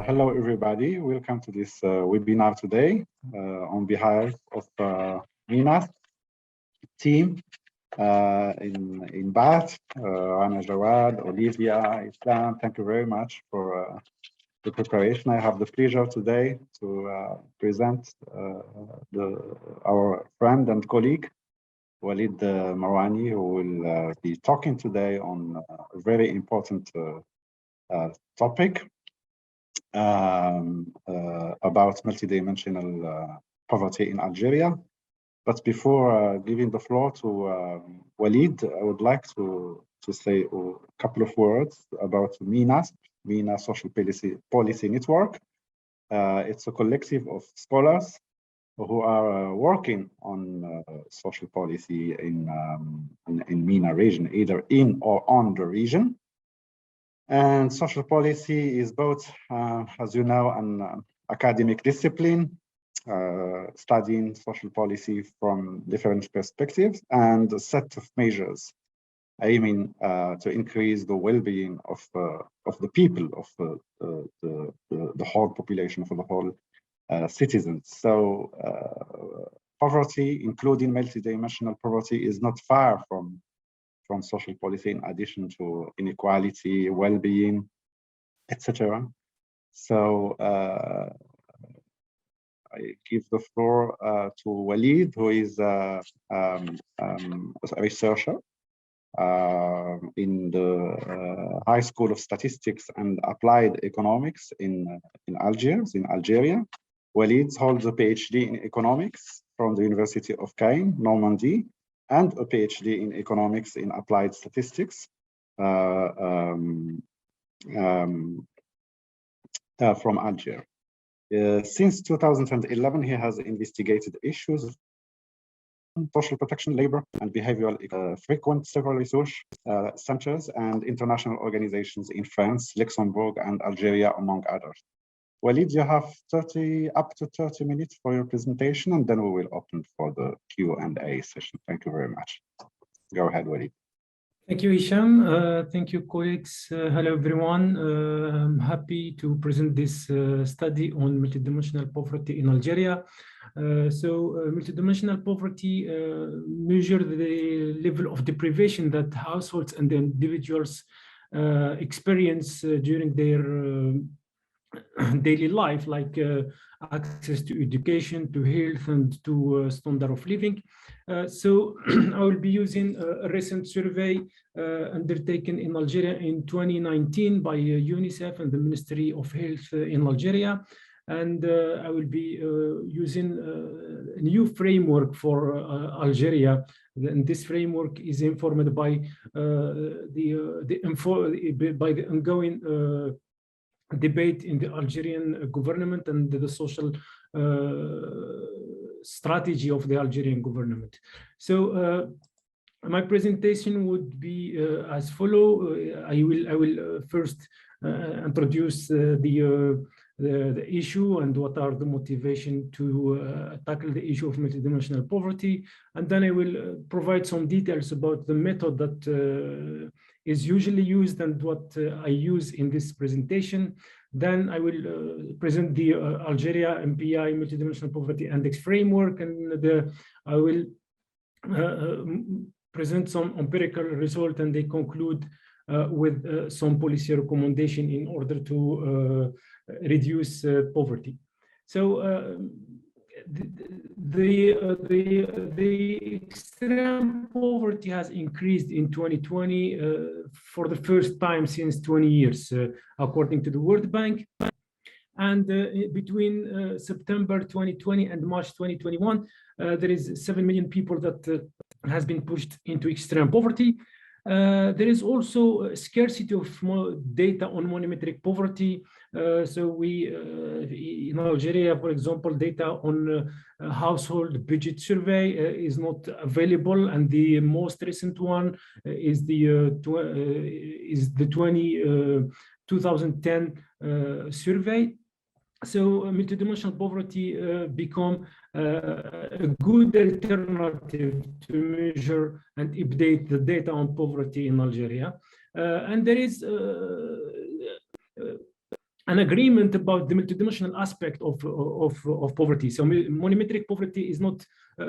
Hello, everybody. Welcome to this webinar today on behalf of MENASP team in Bath, Rana Jawad, Olivia, Islam. Thank you very much for the preparation. I have the pleasure today to present our friend and colleague, Walid Merouani, who will be talking today on a very important topic about multidimensional poverty in Algeria. But before giving the floor to Walid, I would like to say a couple of words about MENASP, MENA Social Policy Network. It's a collective of scholars who are working on social policy in MENA region, either in or on the region. And social policy is both, as you know, an academic discipline, studying social policy from different perspectives, and a set of measures aiming to increase the well-being of the people, of the whole population, for the whole citizens. So poverty, including multidimensional poverty, is not far from social policy, in addition to inequality, well-being, etc. So I give the floor to Walid, who is a researcher in the High School of Statistics and Applied Economics in Algiers, in Algeria. Walid holds a PhD in economics from the University of Caen-Normandy and a PhD in economics in applied statistics from Algiers. Since 2011, he has investigated issues of social protection, labor, and behavioral, frequent several research centers and international organizations in France, Luxembourg, and Algeria, among others. Walid, you have up to 30 minutes for your presentation, and then we will open for the Q&A session. Thank you very much. Go ahead, Walid. Thank you, Hicham. Thank you, colleagues. Hello, everyone. I'm happy to present this study on multidimensional poverty in Algeria. Multidimensional poverty measures the level of deprivation that households and individuals experience during their daily life, like access to education, to health, and to standard of living. I will be using a recent survey undertaken in Algeria in 2019 by UNICEF and the Ministry of Health in Algeria. And I will be using a new framework for Algeria. And this framework is informed by the ongoing debate in the Algerian government and the social strategy of the Algerian government. So my presentation would be as follow. I will first introduce the issue and what are the motivation to tackle the issue of multidimensional poverty, and then I will provide some details about the method that is usually used and what I use in this presentation. Then I will present the Algeria MPI Multidimensional Poverty Index framework, and I will present some empirical result, and they conclude with some policy recommendation in order to reduce poverty. So the extreme poverty has increased in 2020 for the first time since 20 years, according to the World Bank. And between September 2020 and March 2021, there is 7 million people that has been pushed into extreme poverty. There is also a scarcity of data on monometric poverty. So we, in Algeria, for example, data on household budget survey is not available, and the most recent one is the 2010 survey. So multidimensional poverty become a good alternative to measure and update the data on poverty in Algeria. And there is an agreement about the multidimensional aspect of poverty. So monometric poverty is not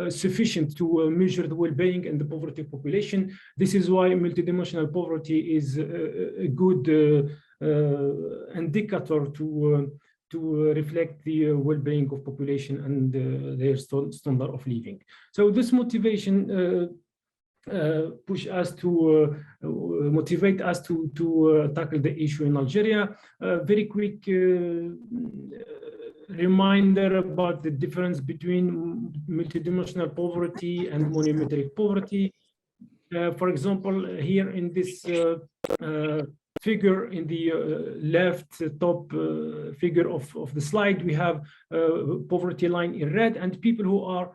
sufficient to measure the well-being and the poverty population. This is why multidimensional poverty is a good indicator to reflect the well-being of population and their standard of living. So this motivation push us to motivate us to tackle the issue in Algeria. Very quick reminder about the difference between multidimensional poverty and monometric poverty. For example, here in this figure in the left top figure of the slide, we have poverty line in red, and people who are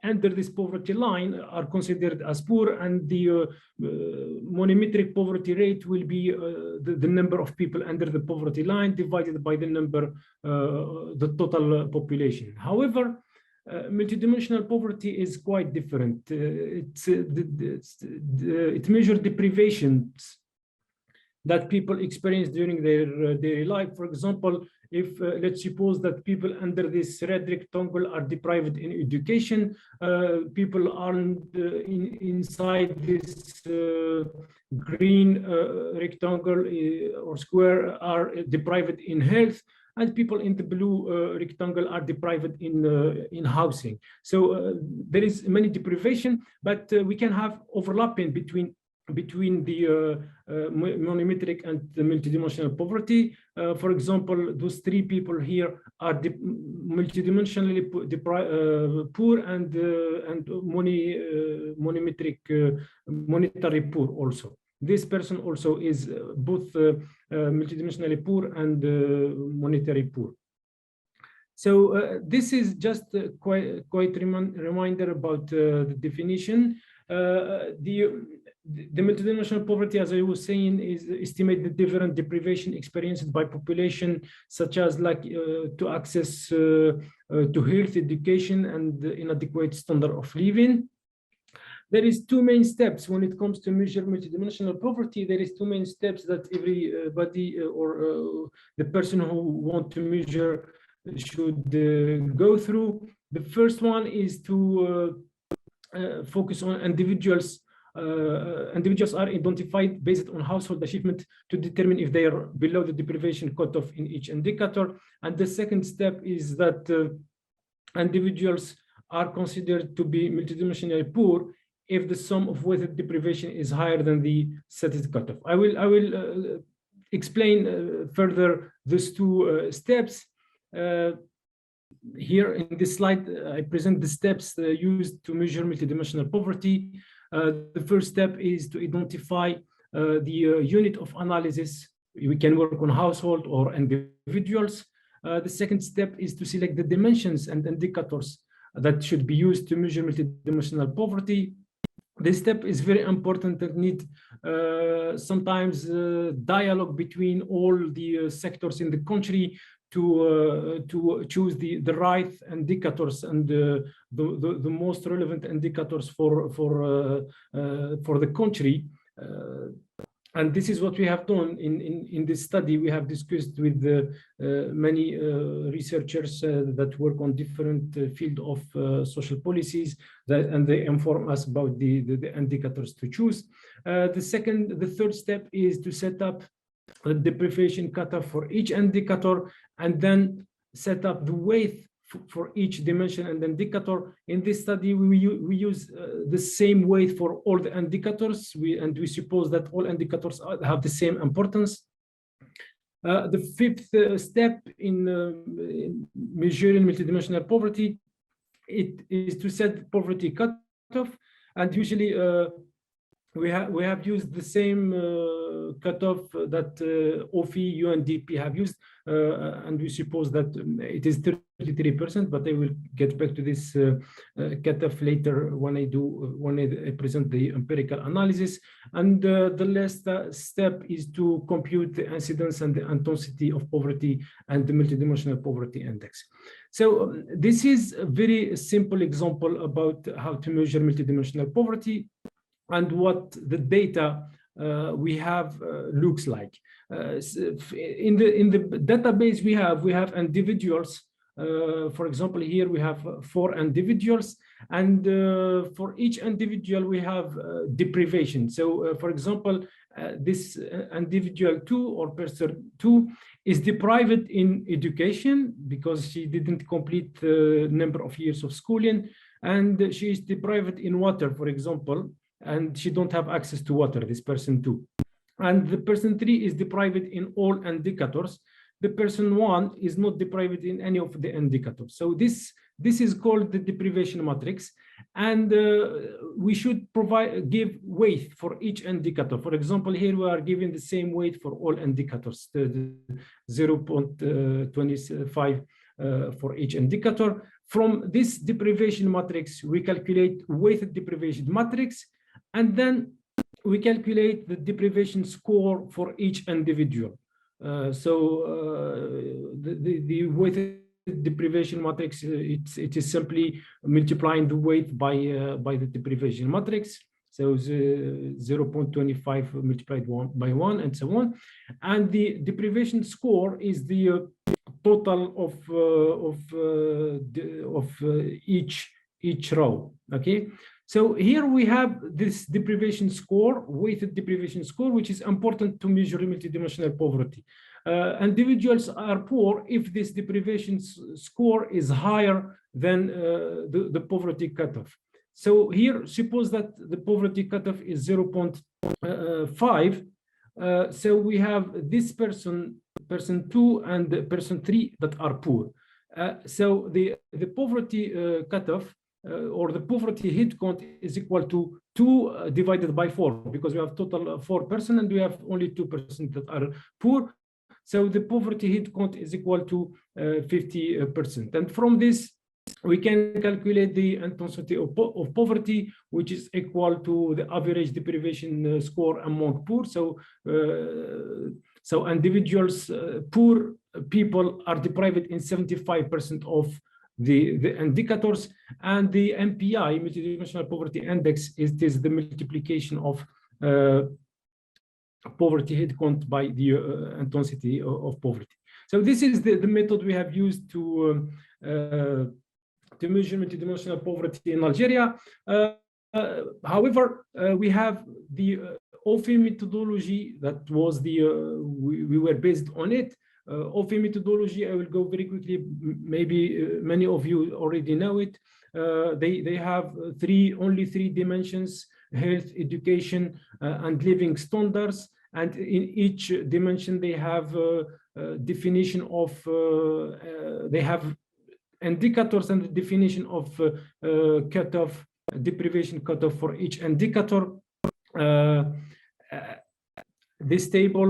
under this poverty line are considered as poor, and the monometric poverty rate will be the number of people under the poverty line divided by the number, the total population. However, multidimensional poverty is quite different. It measures deprivations that people experience during their daily life. For example, if let's suppose that people under this red rectangle are deprived in education, people aren't inside this green rectangle or square are deprived in health, and people in the blue rectangle are deprived in housing. So there is many deprivation, but we can have overlapping between the monometric and the multidimensional poverty. For example, those three people here are multidimensionally poor and monometric monetary poor also. This person also is both multidimensionally poor and monetary poor. So this is just quite reminder about the definition. The multidimensional poverty, as I was saying, is estimate the different deprivation experienced by population, such as like to access to health, education, and inadequate standard of living. There is two main steps when it comes to measure multidimensional poverty. There is two main steps that everybody or the person who want to measure should go through. The first one is to focus on individuals. Individuals are identified based on household achievement to determine if they are below the deprivation cutoff in each indicator. And the second step is that individuals are considered to be multidimensionally poor if the sum of weighted deprivation is higher than the set cutoff. I will explain further these two steps. Here in this slide, I present the steps used to measure multidimensional poverty. The first step is to identify the unit of analysis. We can work on household or individuals. The second step is to select the dimensions and indicators that should be used to measure multidimensional poverty. This step is very important and need sometimes dialogue between all the sectors in the country to choose the right indicators and the most relevant indicators for the country. And this is what we have done in this study. We have discussed with many researchers that work on different field of social policies, and they inform us about the indicators to choose. The third step is to set up a deprivation cutoff for each indicator, and then set up the weight for each dimension and indicator. In this study, we use the same weight for all the indicators, and we suppose that all indicators have the same importance. The fifth step in measuring multidimensional poverty, it is to set poverty cutoff, and usually we have used the same cutoff that OFI, UNDP have used, and we suppose that it is 33%, but I will get back to this cutoff later when I present the empirical analysis. And the last step is to compute the incidence and the intensity of poverty and the multidimensional poverty index. So this is a very simple example about how to measure multidimensional poverty and what the data we have looks like. In the database we have individuals. For example, here we have 4 individuals, and for each individual we have deprivation. So, for example, this individual 2 or person 2 is deprived in education because she didn't complete the number of years of schooling, and she is deprived in water, for example, and she don't have access to water, this person 2. And the person 3 is deprived in all indicators. The person 1 is not deprived in any of the indicators. So this is called the deprivation matrix, and we should give weight for each indicator. For example, here we are giving the same weight for all indicators, the 0.25 for each indicator. From this deprivation matrix, we calculate weighted deprivation matrix, and then we calculate the deprivation score for each individual. The weighted deprivation matrix, it is simply multiplying the weight by the deprivation matrix. So 0.25 multiplied by 1 and so on. And the deprivation score is the total of each row. Okay. So here we have this deprivation score, weighted deprivation score, which is important to measure multidimensional poverty. Individuals are poor if this deprivation score is higher than the poverty cutoff. So here, suppose that the poverty cutoff is 0.5. So we have this person 2 and person 3 that are poor. So the poverty cutoff or the poverty head count is equal to 2 divided by 4, because we have total 4 persons and we have only 2% that are poor. So the poverty head count is equal to 50%. And from this, we can calculate the intensity of poverty, which is equal to the average deprivation score among poor. So individuals, poor people are deprived in 75% of the indicators, and the MPI, multidimensional poverty index, is the multiplication of poverty head count by the intensity of poverty. So this is the method we have used to measure multidimensional poverty in Algeria. However, we have the OFI methodology that was we were based on it. OFI methodology, I will go very quickly. Maybe many of you already know it. They have only three dimensions: health, education, and living standards. And in each dimension, they have definition of, they have indicators and the definition of cutoff, deprivation cutoff for each indicator. This table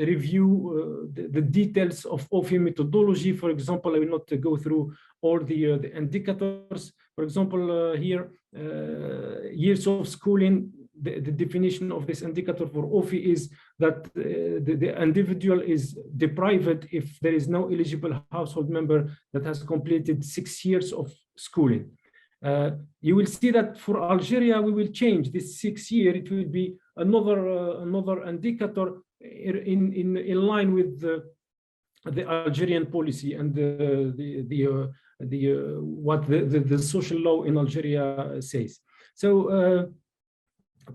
review the details of OFI methodology. For example, I will not go through all the indicators. For example, here, years of schooling, the definition of this indicator for OFI is that the individual is deprived if there is no eligible household member that has completed 6 years of schooling. You will see that for Algeria, we will change this 6 year. It will be another indicator in line with the Algerian policy and what the social law in Algeria says. So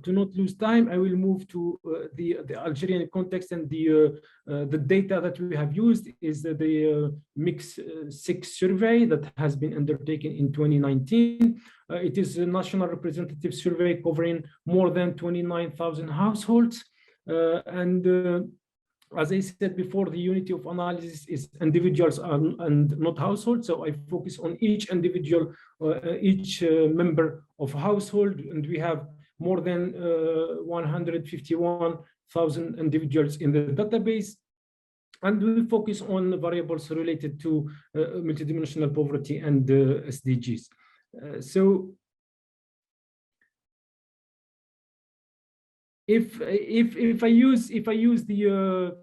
to not lose time, I will move to the Algerian context, and the data that we have used is the Mix 6 survey that has been undertaken in 2019. It is a national representative survey covering more than 29,000 households. As I said before, the unity of analysis is individuals and not households. So I focus on each individual, each member of household, and we have more than 151,000 individuals in the database. And we focus on variables related to multidimensional poverty and SDGs. So if I use the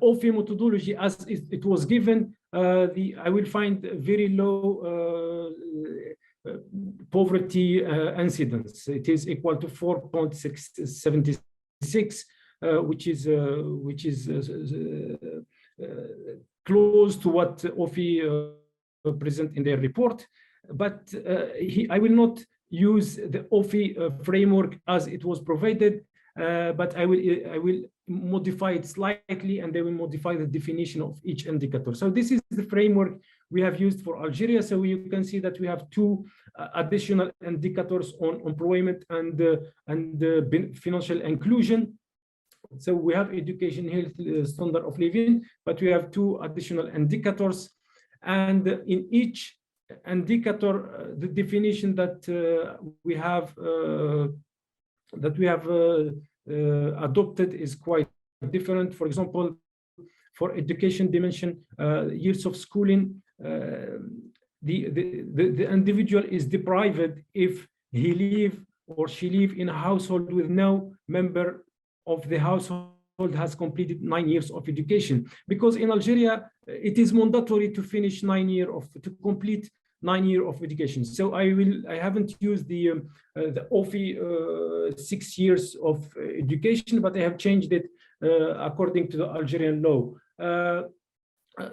OFI methodology as it was given, I will find very low poverty incidence. It is equal to 4.76. which is close to what OFI present in their report. But I will not use the OFI framework as it was provided, but I will modify it slightly, and they will modify the definition of each indicator. So this is the framework we have used for Algeria. So you can see that we have two additional indicators on employment and financial inclusion. So we have education, health, standard of living, but we have two additional indicators. And in each indicator, the definition that we have adopted is quite different. For example, for education dimension, years of schooling, the individual is deprived if he live or she live in a household with no member of the household has completed 9 years of education. Because in Algeria, it is mandatory to finish to complete 9 years of education. So I haven't used the OFI 6 years of education, but I have changed it according to the Algerian law.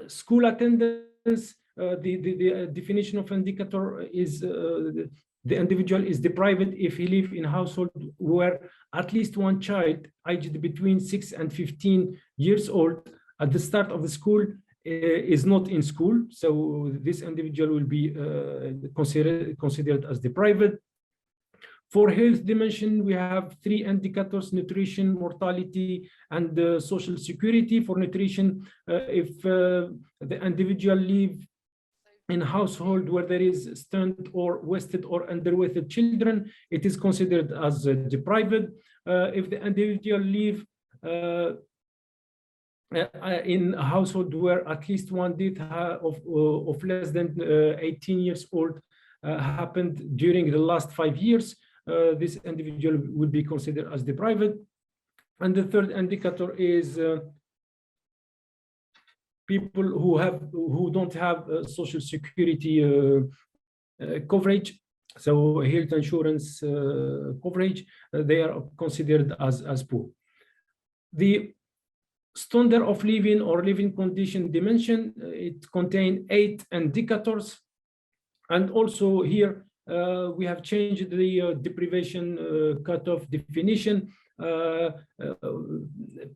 School attendance, the definition of indicator is the individual is deprived if he lives in a household where at least one child aged between 6 and 15 years old at the start of the school is not in school. So this individual will be considered as deprived. For health dimension, we have 3 indicators: nutrition, mortality, and social security. For nutrition, if the individual live in a household where there is stunned or wasted or underweighted children, it is considered as deprived. If the individual live in a household where at least one death of less than 18 years old happened during the last 5 years, this individual would be considered as deprived. And the third indicator is people who don't have social security coverage, so health insurance coverage, they are considered as poor. The standard of living or living condition dimension, it contains 8 indicators, and also here we have changed the deprivation cutoff definition.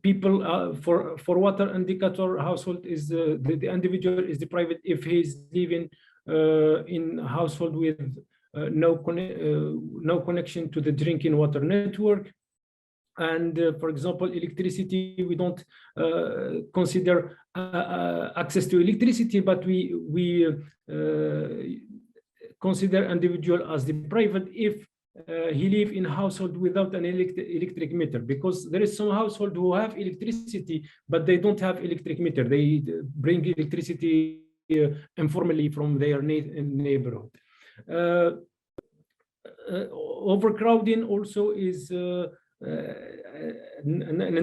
People for water indicator, household is the individual is deprived if he is living in a household with no connection to the drinking water network. And for example, electricity, we don't consider access to electricity, but we consider individual as deprived if he live in a household without an electric meter, because there is some household who have electricity, but they don't have electric meter. They bring electricity informally from their neighborhood. Overcrowding also is an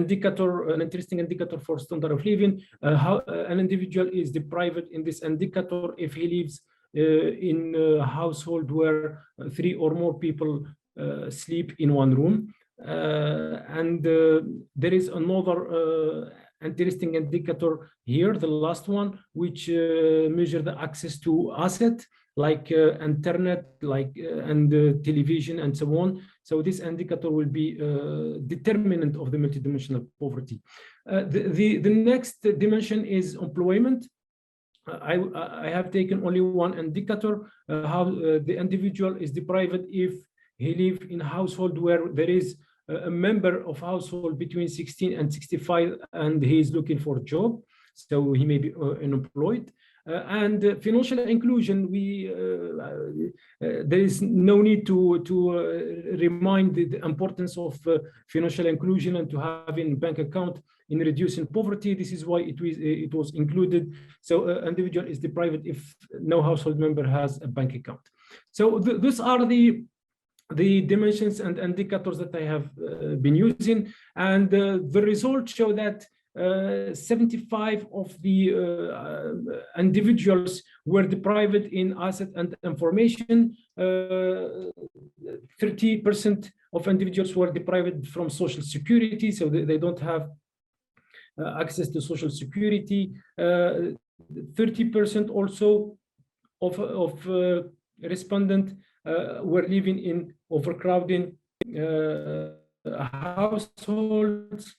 indicator, an interesting indicator for standard of living. How an individual is deprived in this indicator if he lives in a household where 3 or more people sleep in one room. And there is another interesting indicator here, the last one, which measure the access to asset like internet, and television, and so on. So this indicator will be determinant of the multidimensional poverty. The next dimension is employment. I have taken only one indicator, how the individual is deprived if he lives in a household where there is a member of household between 16 and 65 and he is looking for a job, so he may be unemployed. And financial inclusion, there is no need to remind the importance of financial inclusion and to having a bank account in reducing poverty. This is why it was included. So individual is deprived if no household member has a bank account. So these are the dimensions and indicators that I have been using, and the results show that 75 of the individuals were deprived in asset and information. 30% of individuals were deprived from social security, so they don't have access to social security. 30% also of respondents were living in overcrowding households,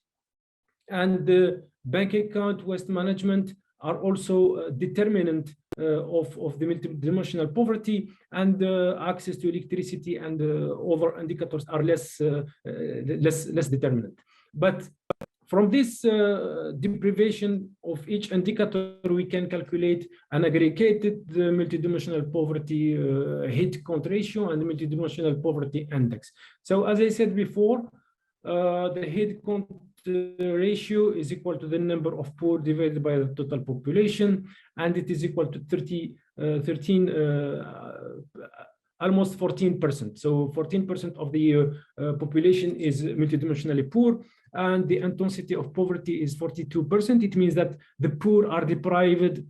and the bank account waste management are also determinant of the multidimensional poverty, and access to electricity and other indicators are less determinant. But from this deprivation of each indicator, we can calculate an aggregated multidimensional poverty head count ratio and the multidimensional poverty index. So as I said before, the head count ratio is equal to the number of poor divided by the total population, and it is equal to almost 14%. So 14% of the population is multidimensionally poor, and the intensity of poverty is 42%. It means that the poor are deprived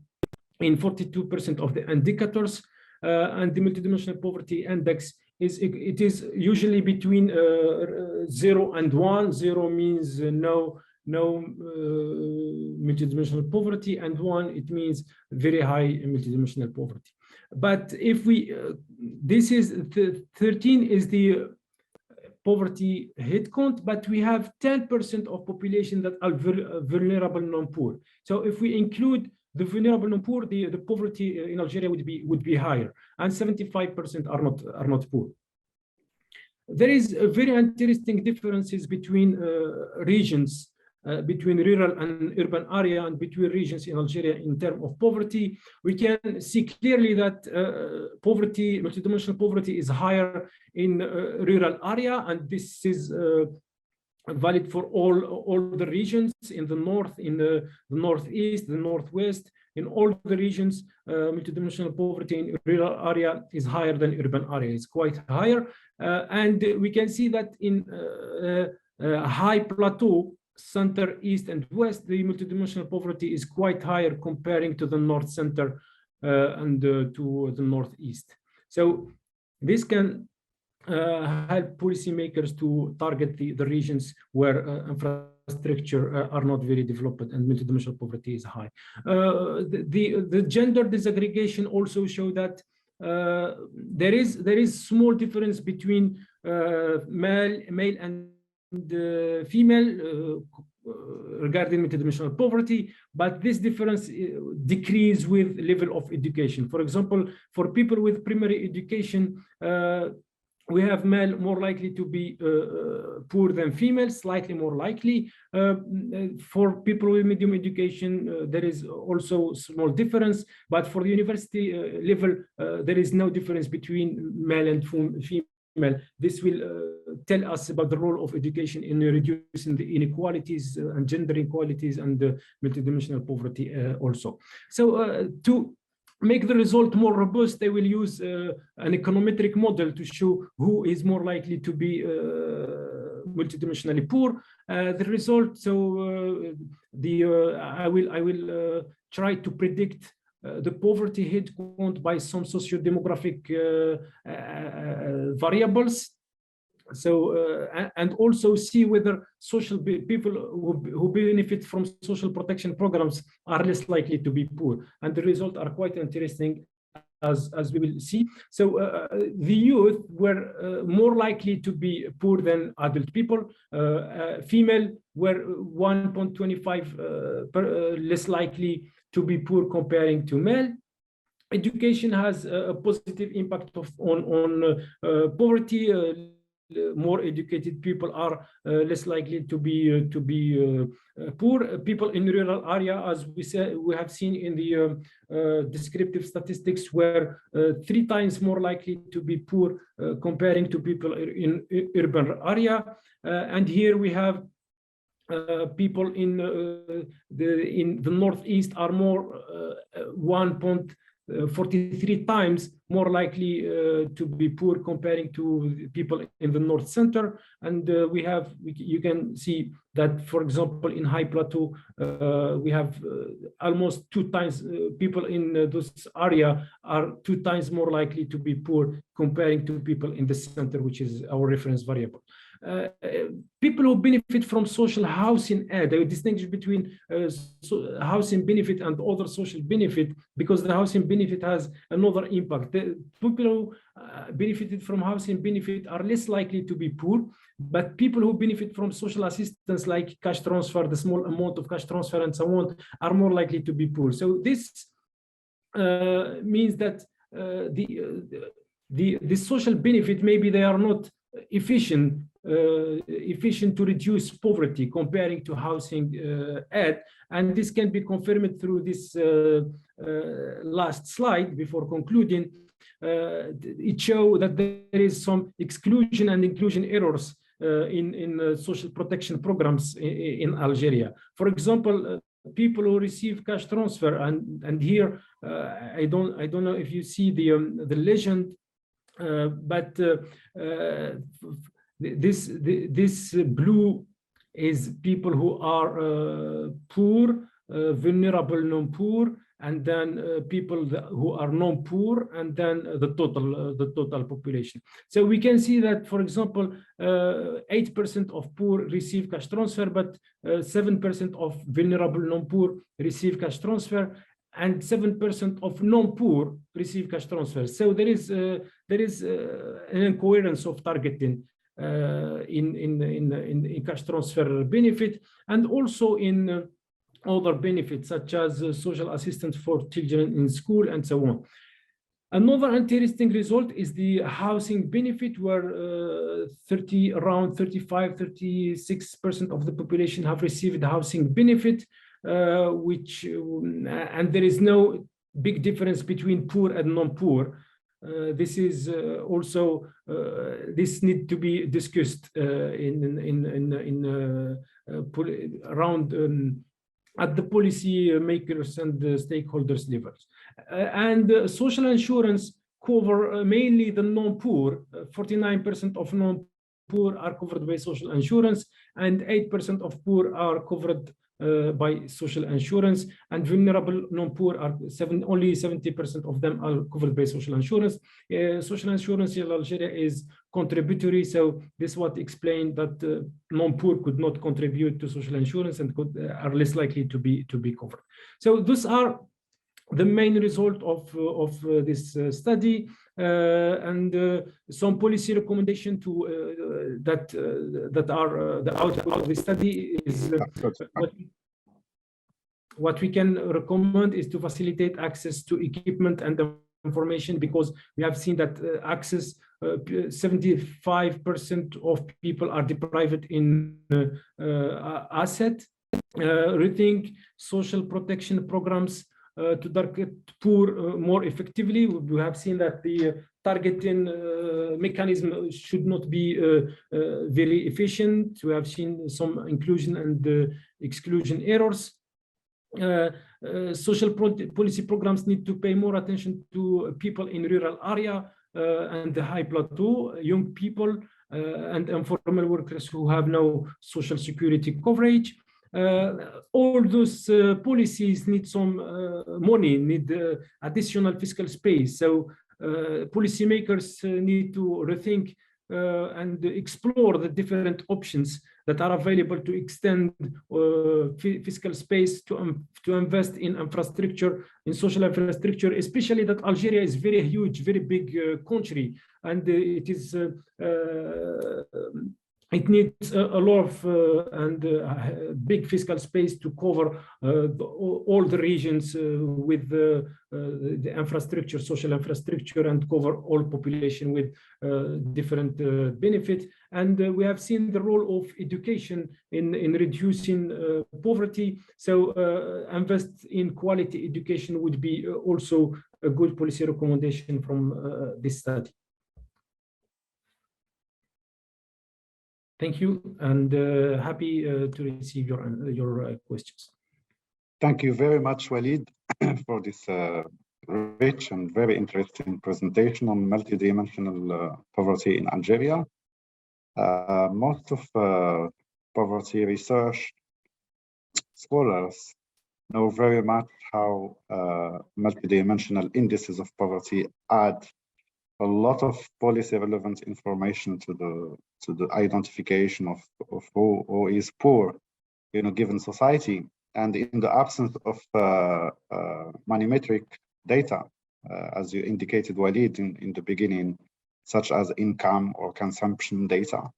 in 42% of the indicators, and the multidimensional poverty index is usually between 0 and 1. 0 means no multidimensional poverty, and 1 it means very high multidimensional poverty. But if we this is 13 is the poverty head count, but we have 10% of population that are vulnerable non-poor. So if we include the vulnerable non-poor, the poverty in Algeria would be higher, and 75% are not poor. There is a very interesting differences between regions, between rural and urban area, and between regions in Algeria in terms of poverty. We can see clearly that poverty, multidimensional poverty, is higher in rural area, and this is valid for all the regions in the north, in the northeast, the northwest. In all the regions, multidimensional poverty in rural area is higher than urban area. It's quite higher, and we can see that in high plateau, center, east, and west, the multidimensional poverty is quite higher comparing to the north center and to the northeast. So this can help policymakers to target the regions where infrastructure are not very developed and multidimensional poverty is high. The gender disaggregation also show that there is small difference between male and female regarding multidimensional poverty, but this difference decrease with level of education. For example, for people with primary education, we have male more likely to be poor than female, slightly more likely. For people with medium education, there is also small difference, but for the university level, there is no difference between male and female. This will tell us about the role of education in reducing the inequalities and gender inequalities and multidimensional poverty also. So to make the result more robust, they will use an econometric model to show who is more likely to be multidimensionally poor. The result, so I will try to predict the poverty head count by some socio-demographic variables. So and also see whether social people who benefit from social protection programs are less likely to be poor, and the results are quite interesting, as we will see. So the youth were more likely to be poor than adult people. Female were 1.25 less likely to be poor comparing to male. Education has a positive impact on poverty. More educated people are less likely to be poor. People in rural area, as we have seen in the descriptive statistics, were 3 times more likely to be poor comparing to people in urban area. And here we have people in the northeast are more 1.3 43 times more likely to be poor comparing to people in the North Center. And you can see that, for example, in High Plateau, we have almost 2 times people in this area are 2 times more likely to be poor comparing to people in the center, which is our reference variable. People who benefit from social housing aid, they distinguish between housing benefit and other social benefit, because the housing benefit has another impact. The people who benefited from housing benefit are less likely to be poor, but people who benefit from social assistance like cash transfer, the small amount of cash transfer and so on, are more likely to be poor. So this means that the social benefit, maybe they are not efficient to reduce poverty comparing to housing aid, and this can be confirmed through this last slide before concluding. It shows that there is some exclusion and inclusion errors in social protection programs in Algeria. For example, people who receive cash transfer, and here I don't know if you see the legend, but this blue is people who are poor, vulnerable, non-poor, and then people who are non-poor, and then the total population. So we can see that, for example, 8% of poor receive cash transfer, but 7% of vulnerable non-poor receive cash transfer, and 7% of non-poor receive cash transfer. So there is an incoherence of targeting in cash transfer benefit, and also in other benefits such as social assistance for children in school and so on. Another interesting result is the housing benefit, where around 35–36% of the population have received housing benefit, and there is no big difference between poor and non-poor. This is also this need to be discussed around at the policy makers and the stakeholders levels. And social insurance cover mainly the non-poor. 49% of non-poor are covered by social insurance, and 8% of poor are covered by social insurance, and vulnerable non-poor are only 70% of them are covered by social insurance. Social insurance in Algeria is contributory, so this what explained that non-poor could not contribute to social insurance and are less likely to be covered. So those are the main result of this study, and some policy recommendation to that are the output of the study is what we can recommend is to facilitate access to equipment and information, because we have seen that access 75% of people are deprived in asset. Rethink social protection programs to target poor more effectively. We have seen that the targeting mechanism should not be very efficient. We have seen some inclusion and exclusion errors. Social policy programs need to pay more attention to people in rural area and the high plateau, young people and informal workers who have no social security coverage. All those policies need some money, need additional fiscal space. So policymakers need to rethink and explore the different options that are available to extend fiscal space to invest in infrastructure, in social infrastructure, especially that Algeria is very huge, very big country, and it is it needs a lot of big fiscal space to cover all the regions with the infrastructure, social infrastructure, and cover all population with different benefits. And we have seen the role of education in reducing poverty. So invest in quality education would be also a good policy recommendation from this study. Thank you, and happy to receive your questions. Thank you very much, Walid, for this rich and very interesting presentation on multidimensional poverty in Algeria. Most of poverty research scholars know very much how multidimensional indices of poverty add a lot of policy relevant information to the identification of who is poor in a given society. And in the absence of monometric data, as you indicated, Walid, in the beginning, such as income or consumption data.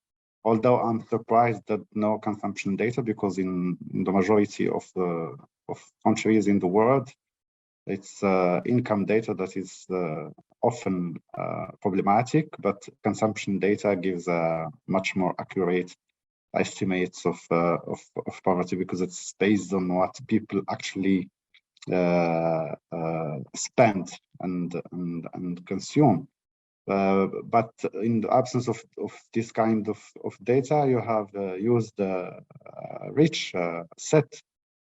Although I'm surprised that no consumption data, because in the majority of countries in the world, it's income data that is often problematic, but consumption data gives much more accurate estimates of poverty, because it's based on what people actually spend and consume. But in the absence of this kind of data, you have used a rich set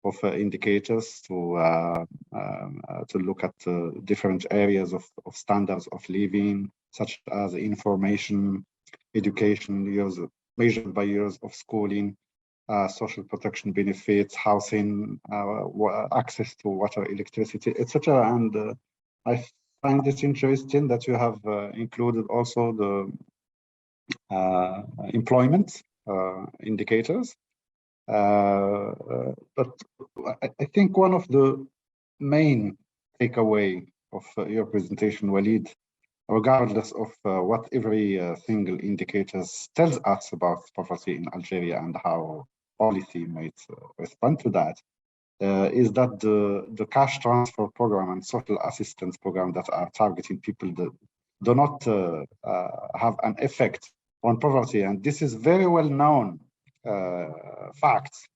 of indicators to look at different areas of standards of living, such as information, education, years measured by years of schooling, social protection benefits, housing, access to water, electricity, etc. And I find it interesting that you have included also the employment indicators. But I think one of the main takeaway of your presentation, Walid, regardless of what every single indicator tells us about poverty in Algeria and how policy might respond to that, is that the cash transfer program and social assistance program that are targeting people that do not have an effect on poverty. And this is very well known facts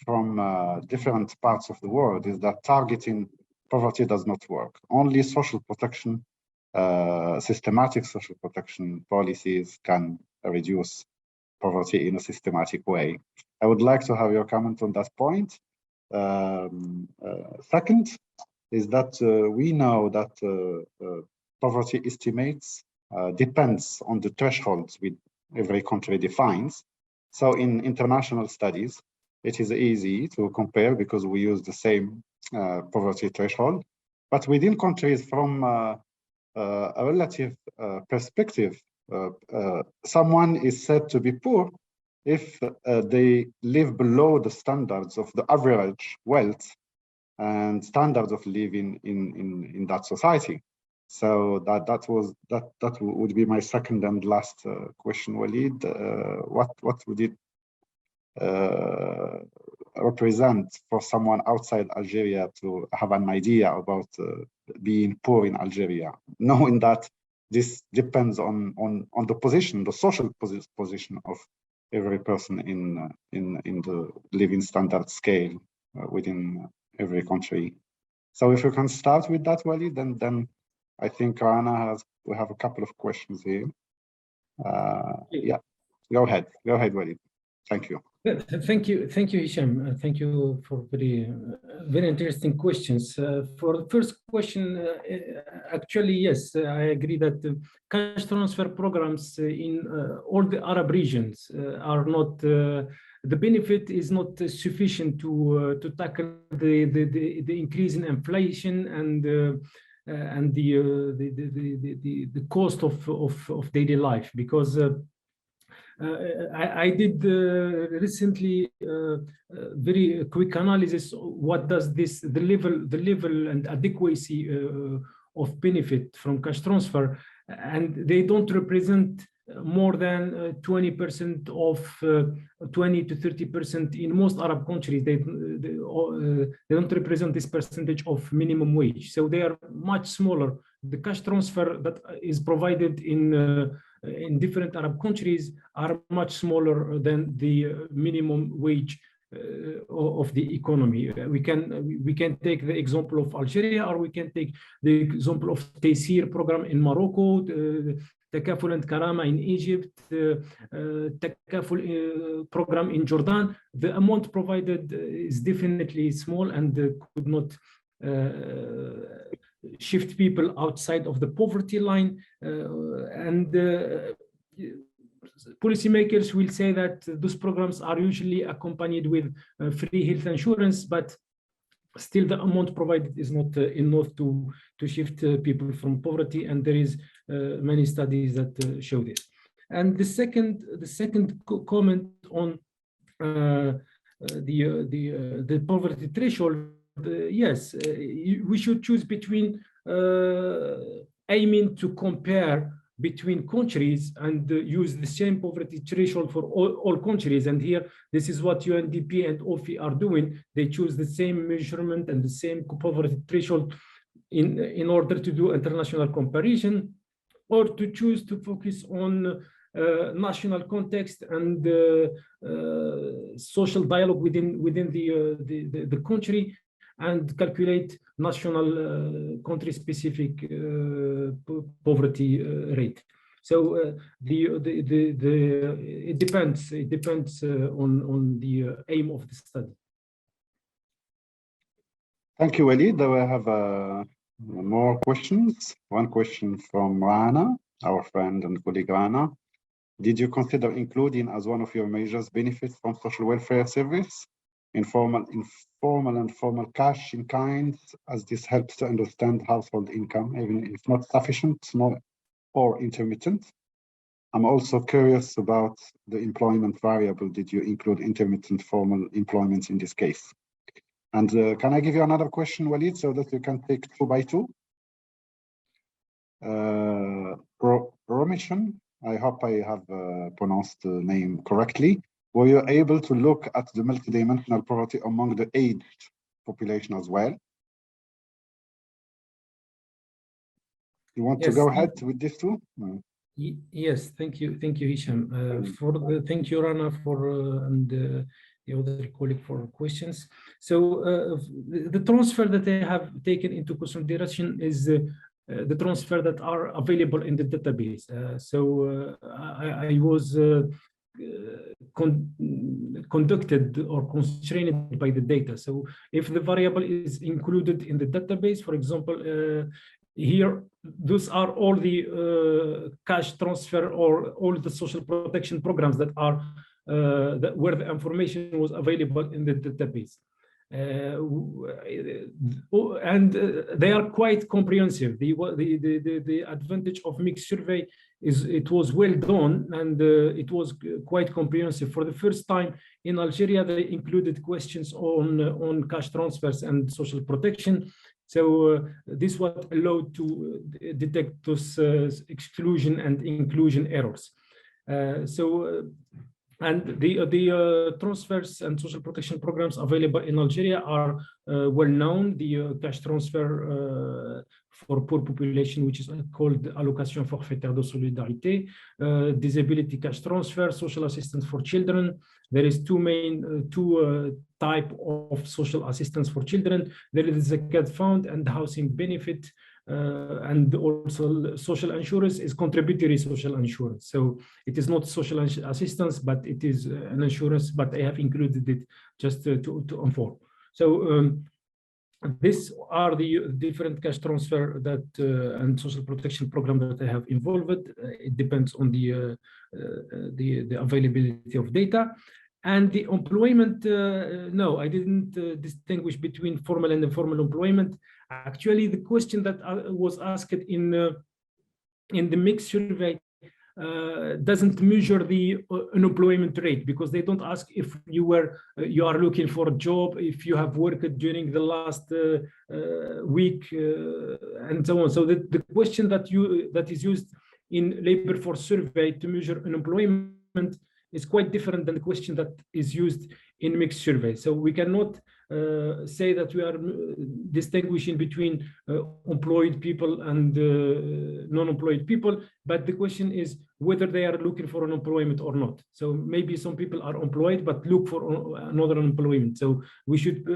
from different parts of the world, is that targeting poverty does not work. Only social protection, systematic social protection policies can reduce poverty in a systematic way. I would like to have your comment on that point. Second is that we know that poverty estimates depends on the thresholds which every country defines. So in international studies, it is easy to compare because we use the same poverty threshold. But within countries, from a relative perspective, someone is said to be poor if they live below the standards of the average wealth and standards of living in that society. So that would be my second and last question, Walid. What would it represent for someone outside Algeria to have an idea about being poor in Algeria, knowing that this depends on the position, the social position of every person in the living standard scale within every country. So if you can start with that, Walid, then I think we have a couple of questions here. Yeah, go ahead, Walid. Thank you. Thank you, Hicham. Thank you for very interesting questions. For the first question, actually, yes, I agree that cash transfer programs in all the Arab regions are not. The benefit is not sufficient to tackle the increase in inflation and the cost of daily life, because I did recently very quick analysis. What does the level and adequacy of benefit from cash transfer, and they don't represent more than 20% of 20 to 30% in most Arab countries. They don't represent this percentage of minimum wage, so they are much smaller. The cash transfer that is provided in different Arab countries are much smaller than the minimum wage of the economy. We can take the example of Algeria, or we can take the example of Taysir program in Morocco, Takaful and Karama in Egypt, Takaful program in Jordan. The amount provided is definitely small and could not shift people outside of the poverty line, and policymakers will say that those programs are usually accompanied with free health insurance, but still the amount provided is not enough to shift people from poverty, and there is many studies that show this. And the second comment on the poverty threshold, yes, we should choose between aiming to compare between countries and use the same poverty threshold for all countries. And here, this is what UNDP and OFI are doing. They choose the same measurement and the same poverty threshold in order to do international comparison, or to choose to focus on national context and social dialogue within the country, and calculate national country-specific poverty rate. So it depends. It depends on the aim of the study. Thank you, Walid. I have more questions. One question from Rana, our friend and colleague Rana. Did you consider including as one of your measures benefits from social welfare service, informal and formal cash in kind, as this helps to understand household income, even if not sufficient, small or intermittent? I'm also curious about the employment variable. Did you include intermittent formal employment in this case? And can I give you another question, Walid, so that you can take 2 by 2? Romishan, I hope I have pronounced the name correctly. Were you able to look at the multidimensional poverty among the aged population as well? You want to go ahead with this too? Yes, thank you, Hicham. Thank you, Rana, and the other colleague for questions. So the transfer that I have taken into consideration is the transfer that are available in the database. I was conducted or constrained by the data. So if the variable is included in the database, for example, here, those are all the cash transfer or all the social protection programs that are where the information was available in the database. And they are quite comprehensive. The advantage of mixed survey is it was well done, and it was quite comprehensive. For the first time in Algeria, they included questions on cash transfers and social protection. So this was allowed to detect those exclusion and inclusion errors. And the transfers and social protection programs available in Algeria are well known. The cash transfer for poor population, which is called Allocation Forfaitaire de Solidarité, disability cash transfer, social assistance for children. There is two type of social assistance for children. There is the CREAD fund and housing benefit. And also social insurance is contributory social insurance. So it is not social assistance, but it is an insurance, but I have included it just to inform. So these are the different cash transfer that and social protection program that I have involved. It depends on the availability of data. And the employment, no, I didn't distinguish between formal and informal employment. Actually, the question that was asked in the mixed survey doesn't measure the unemployment rate, because they don't ask if you are looking for a job, if you have worked during the last week, and so on. So the question that is used in labor force survey to measure unemployment is quite different than the question that is used in mixed survey. So we cannot say that we are distinguishing between employed people and non-employed people, but the question is whether they are looking for an employment or not. So maybe some people are employed but look for another employment. So we should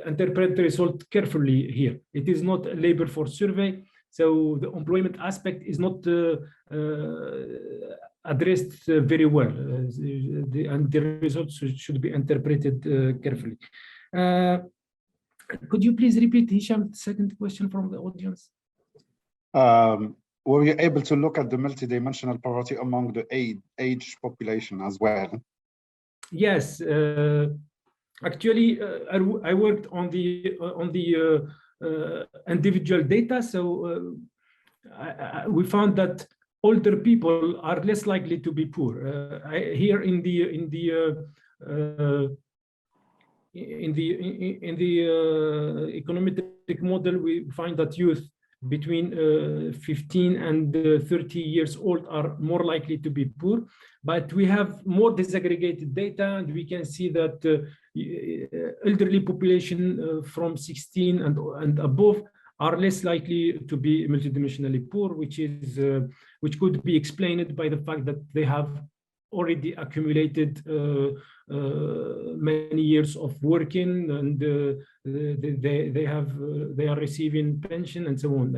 interpret the result carefully here. It is not a labor force survey. So the employment aspect is not addressed very well, and the results should be interpreted carefully. Could you please repeat, Hicham, the second question from the audience? Were you able to look at the multidimensional poverty among the age population as well? Yes, actually, I worked on the individual data. So we found that older people are less likely to be poor. Here in the econometric model, we find that youth between 15 and 30 years old are more likely to be poor, but we have more disaggregated data, and we can see that elderly population from 16 and above are less likely to be multidimensionally poor, which could be explained by the fact that they have already accumulated many years of working, and they are receiving pension and so on.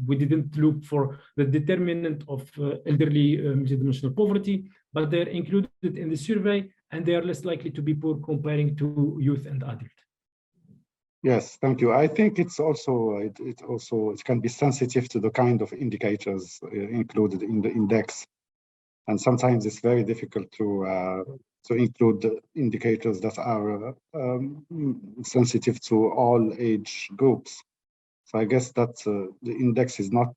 We didn't look for the determinant of elderly multidimensional poverty, but they're included in the survey, and they are less likely to be poor comparing to youth and adult. Yes, thank you. I think it's also it can be sensitive to the kind of indicators included in the index, and sometimes it's very difficult to include the indicators that are sensitive to all age groups. So I guess that the index is not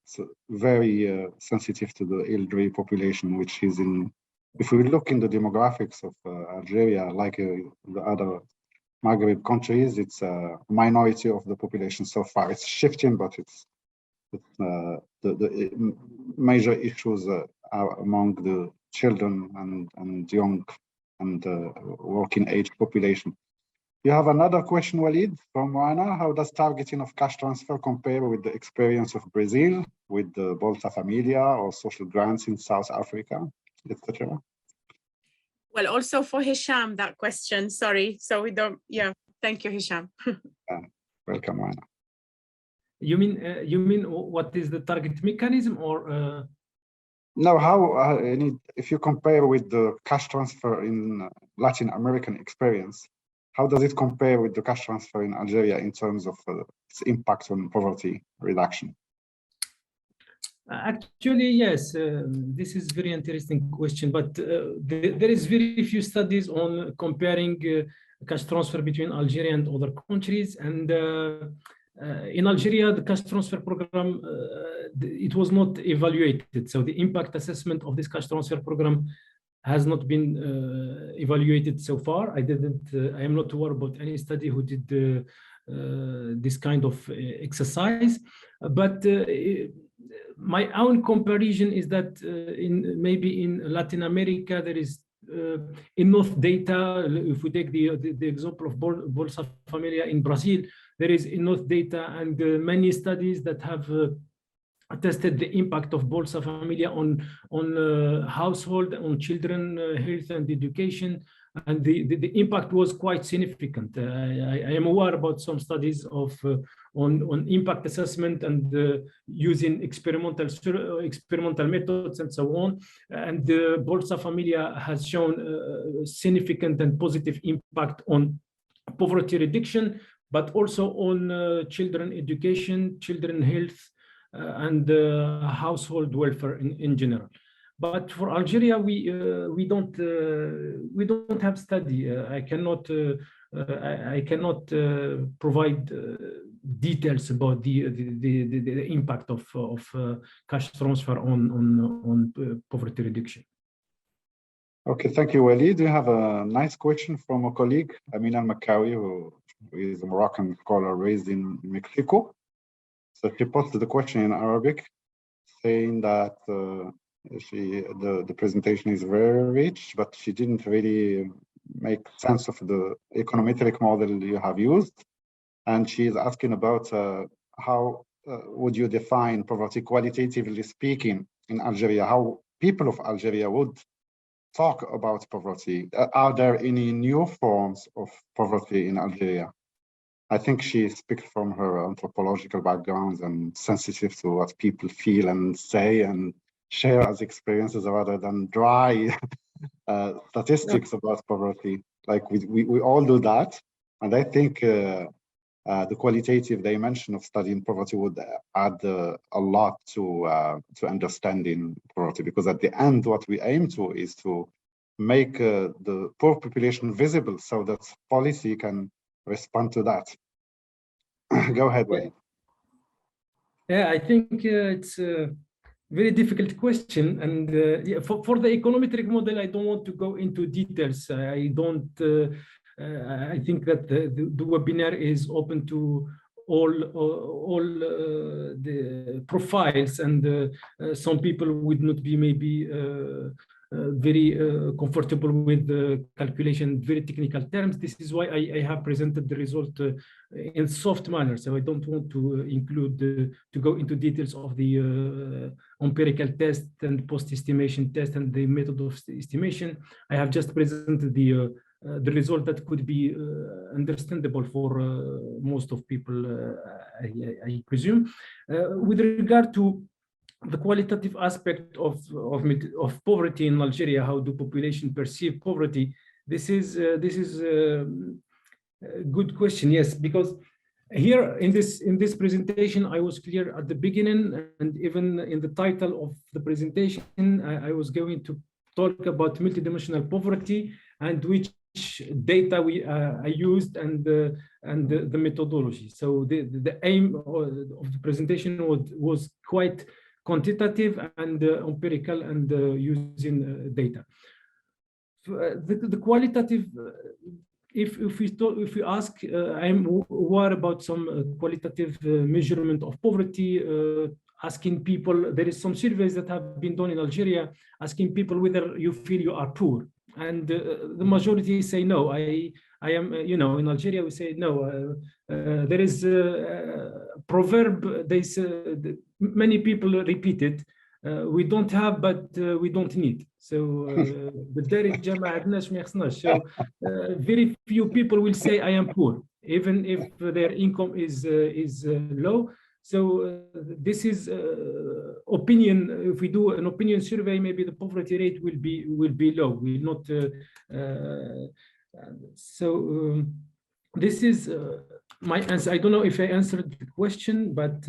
very sensitive to the elderly population, which is in. If we look in the demographics of Algeria, like the other Maghreb countries, it's a minority of the population so far. It's shifting, but the major issues are among the children and young and working age population. You have another question, Walid, from Moana. How does targeting of cash transfer compare with the experience of Brazil, with the Bolster Familia or social grants in South Africa, etc.? Well, also for Hicham, that question, sorry. So we don't, yeah, thank you, Hicham. Welcome, Moana. You mean what is the target mechanism, or? No, how if you compare with the cash transfer in Latin American experience, how does it compare with the cash transfer in Algeria in terms of its impact on poverty reduction? Actually, yes, this is a very interesting question, but there is very few studies on comparing cash transfer between Algeria and other countries. And in Algeria, the cash transfer program, it was not evaluated. So the impact assessment of this cash transfer program has not been evaluated so far. I am not aware about any study who did this kind of exercise, but my own comparison is that maybe in Latin America there is enough data. If we take the example of Bolsa Familia in Brazil, there is enough data and many studies that have tested the impact of Bolsa Familia on household, on children, health and education, and the impact was quite significant. I am aware about some studies on impact assessment and using experimental methods and so on. And the Bolsa Familia has shown significant and positive impact on poverty reduction, but also on children education, children health, and household welfare in general. But for Algeria, we don't have study. I cannot provide details about the impact of cash transfer on poverty reduction. Okay, thank you, Walid. We have a nice question from a colleague, Amina Al-Makawi, who is a Moroccan scholar raised in Mexico. So she posted the question in Arabic, saying that the presentation is very rich, but she didn't really make sense of the econometric model you have used. And she is asking about how would you define poverty qualitatively speaking in Algeria, how people of Algeria would talk about poverty. Are there any new forms of poverty in Algeria? I think she speaks from her anthropological background and sensitive to what people feel and say and share as experiences rather than dry statistics about poverty. Like we all do that. And I think the qualitative dimension of studying poverty would add a lot to understanding poverty, because at the end, what we aim to is to make the poor population visible so that policy can respond to that. Go ahead, Walid. Yeah, I think it's a very difficult question. And yeah, for the econometric model, I don't want to go into details. I think that the webinar is open to all the profiles, and some people would not be maybe very comfortable with the calculation, very technical terms. This is why I have presented the result in soft manner. So I don't want to include to go into details of the empirical test and post-estimation test and the method of estimation. I have just presented the result that could be understandable for most of people, I presume. With regard to the qualitative aspect of poverty in Algeria, how do population perceive poverty? This is a good question. Yes, because here in this presentation, I was clear at the beginning, and even in the title of the presentation, I was going to talk about multidimensional poverty and which data I used and the methodology. So the aim of the presentation was quite quantitative and empirical and using data. The qualitative, if we ask, I'm aware about some qualitative measurement of poverty, asking people, there is some surveys that have been done in Algeria, asking people whether you feel you are poor. And the majority say no. I am, in Algeria we say no. There is a proverb, they say, many people repeat it, we don't have, but we don't need. So so very few people will say I am poor, even if their income is low. So this is opinion. If we do an opinion survey, maybe the poverty rate will be low. Will not. This is my answer. I don't know if I answered the question, but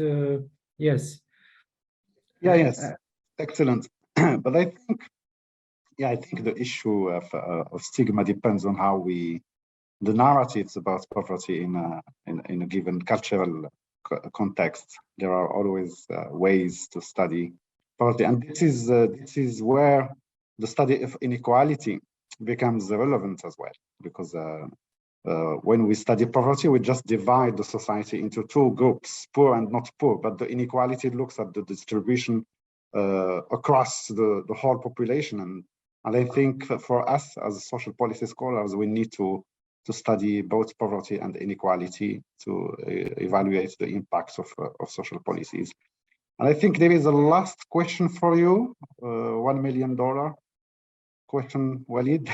yes. Yeah. Yes. Excellent. But I think the issue of stigma depends on how the narratives about poverty in a given cultural context. There are always ways to study poverty, and this is where the study of inequality becomes relevant as well, because when we study poverty, we just divide the society into two groups, poor and not poor, but the inequality looks at the distribution across the whole population, and I think for us as social policy scholars, we need to study both poverty and inequality to evaluate the impacts of social policies. And I think there is a last question for you, $1 million question, Walid.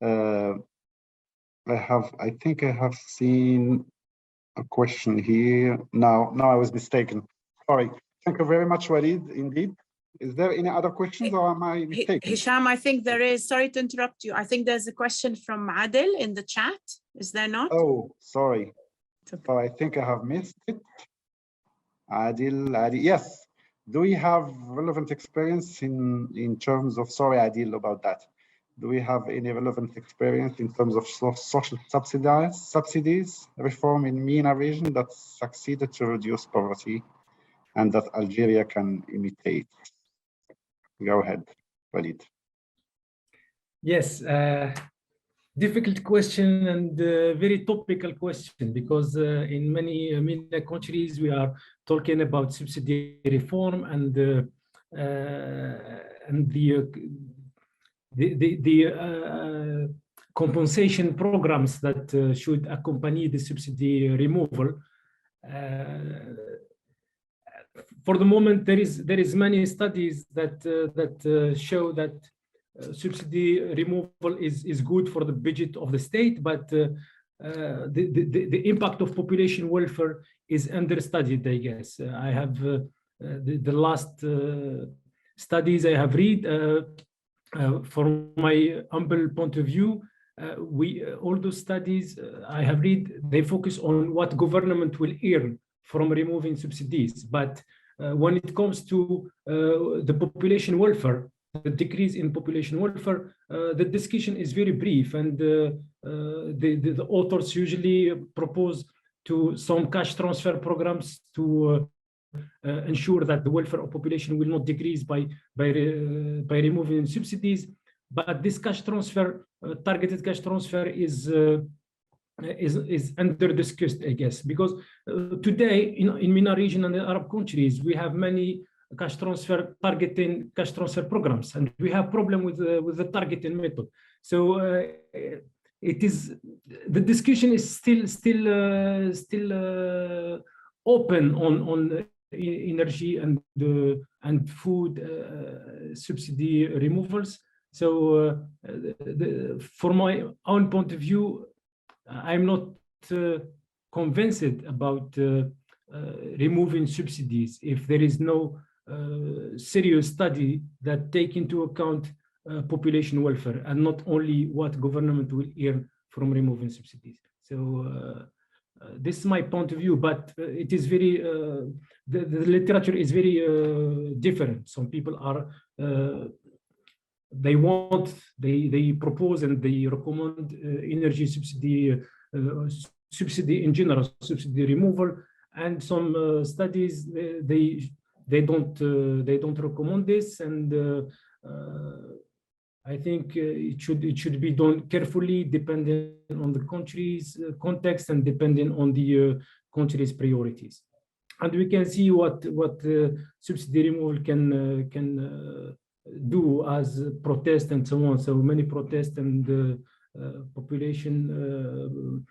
I think I have seen a question here. No, I was mistaken. Sorry. Thank you very much, Walid, indeed. Is there any other questions, or am I mistaken? Hicham, I think there is. Sorry to interrupt you. I think there's a question from Adil in the chat. Is there not? Oh, sorry. So I think I have missed it. Adil, yes. Do we have relevant experience in terms of, sorry, Adil, about that. Do we have any relevant experience in terms of social subsidies reform in MENA region that succeeded to reduce poverty and that Algeria can imitate? Go ahead, Walid. Yes, difficult question and very topical question, because in many MENA countries we are talking about subsidy reform and the compensation programs that should accompany the subsidy removal. For the moment, there is many studies that show that subsidy removal is good for the budget of the state, but the impact of population welfare is understudied, I guess. I have the last studies I have read, from my humble point of view, all those studies I have read, they focus on what government will earn from removing subsidies. But when it comes to the population welfare, the decrease in population welfare, the discussion is very brief, and the authors usually propose to some cash transfer programs to ensure that the welfare of population will not decrease by removing subsidies. But this cash transfer, targeted cash transfer, is under discussed, I guess, because today in MENA region and the Arab countries, we have many cash transfer targeting cash transfer programs, and we have problem with the targeting method. So it is, the discussion is still open on energy and food subsidy removals. So from my own point of view, I'm not convinced about removing subsidies if there is no serious study that take into account population welfare and not only what government will earn from removing subsidies. So this is my point of view, but it is very, the literature is very different. Some people are, they propose and they recommend energy subsidy in general, subsidy removal, and some studies they don't recommend this, and I think it should be done carefully, depending on the country's context and depending on the country's priorities. And we can see what subsidy removal can do as protest and so on. So many protests, and population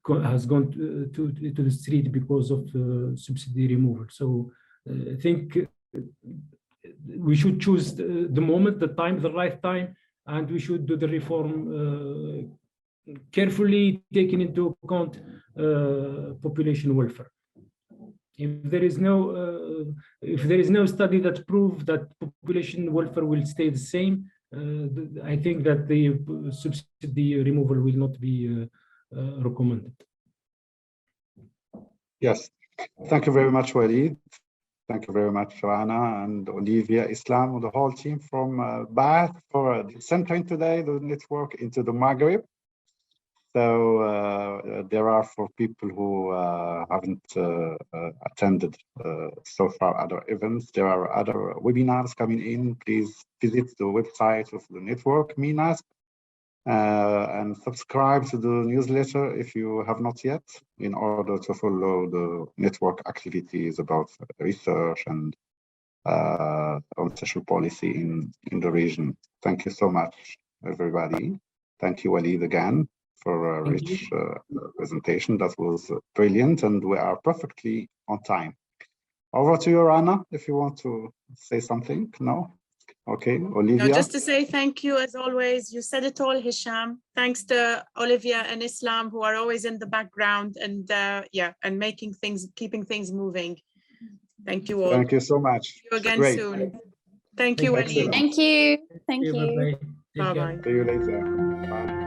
has gone to the street because of subsidy removal. So I think we should choose the moment, the time, the right time, and we should do the reform carefully, taking into account population welfare. If there is no study that proves that population welfare will stay the same, I think that the subsidy removal will not be recommended. Yes, thank you very much, Walid. Thank you very much, Rana and Olivia, Islam, and the whole team from Baath for centering today the network into the Maghreb. So there are, for people who haven't attended so far other events, there are other webinars coming in. Please visit the website of the network, MENASP, and subscribe to the newsletter if you have not yet, in order to follow the network activities about research and on social policy in the region. Thank you so much, everybody. Thank you, Walid, again, for a rich presentation. That was brilliant, and we are perfectly on time. Over to you, Rana, if you want to say something. No? Okay, Olivia. No, just to say thank you as always. You said it all, Hicham. Thanks to Olivia and Islam, who are always in the background and and keeping things moving. Thank you all. Thank you so much. See you again soon. Thank you, Walid. Thank you. Thank you. Bye-bye. Bye-bye. See you later. Bye.